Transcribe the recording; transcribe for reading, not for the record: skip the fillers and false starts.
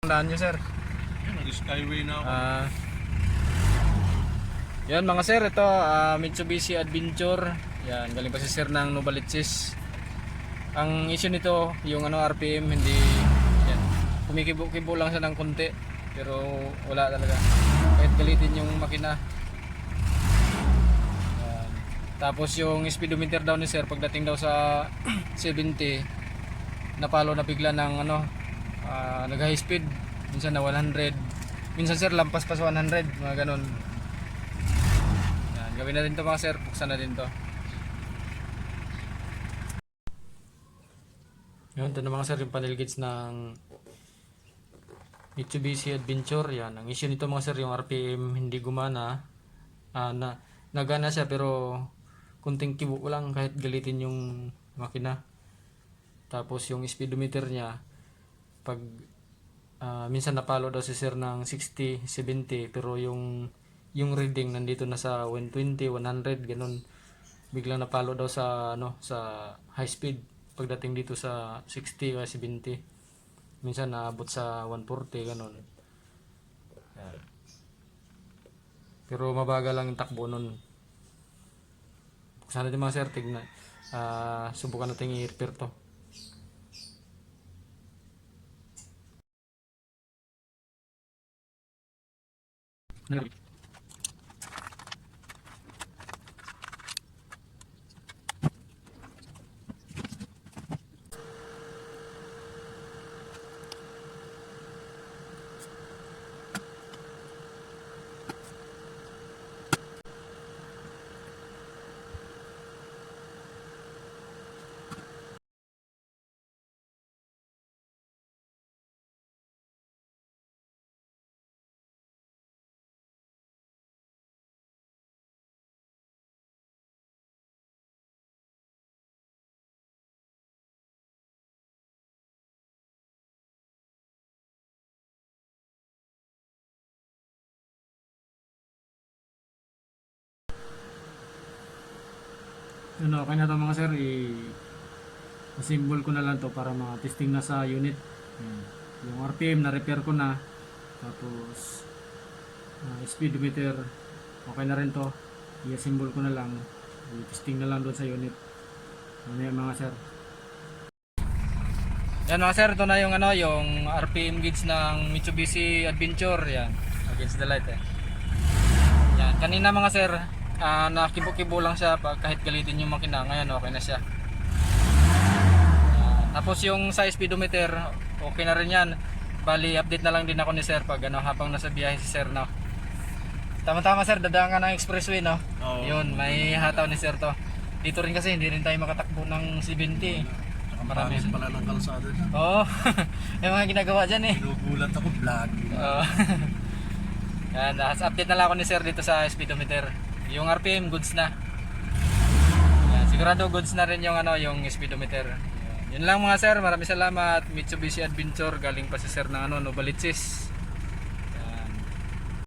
Tandaan nyo, sir. Skyway na ako. Yan mga sir, ito Mitsubishi Adventure. Yan, galing pa si sir ng Novaliches. Ang issue nito, yung RPM hindi yan. Kumikibo-kibo lang siya ng konti, pero wala talaga. Kahit galitin yung makina. Yan. Tapos yung speedometer daw ni sir pagdating daw sa 70, napalo na bigla ng nag high speed. Minsan na 100. Minsan sir lampas pa sa 100, mga ganun. Yan, gawin na din to mga sir, buksan na din to. Yan, ito na mga sir yung panel gauge ng Mitsubishi Adventure. Yan, ang issue nito mga sir, yung RPM hindi gumana. Nagana siya pero kunting kibo lang kahit galitin yung makina. Tapos yung speedometer niya, pag minsan napalo daw si sir ng 60, 70, pero yung reading nandito na sa 120, 100 ganun. Biglang napalo daw sa sa high speed pagdating dito sa 60 o 70. Minsan naabot sa 140 ganun. Yan. Pero mabagal lang yung takbo nun. Sana din mga sir, tignan. Subukan natin i-repair to. Okay na to mga sir, i-assemble ko na lang to para ma-testing na sa unit. Yung RPM na repair ko na, tapos speedometer okay na rin to, i-assemble ko na lang, i-testing na lang doon sa unit. Mamaya mga sir. Yan mga sir, ito na yung yung RPM gauge ng Mitsubishi Adventure. Yan, against the light Yan, kanina mga sir, nakibo-kibo lang siya kahit galitin yung makina. Ngayon okay na siya. Tapos yung sa speedometer okay na rin yan. Bali update na lang din ako ni sir pag habang nasa biyahe si sir Tama-tama sir, dadaan ka ng expressway Yun, may hataw ni sir to. Dito rin kasi hindi rin tayo makatakbo ng 70. Marami pala ng kalsada dyan. Oo. Yung mga ginagawa dyan Pinugulat ako, vlog. Yan, update na lang ako ni sir dito sa speedometer. Yung RPM goods na. Yan, sigurado goods na rin yung yung speedometer. Yun lang mga sir, maraming salamat. Mitsubishi Adventure, galing pa si sir ng Novaliches.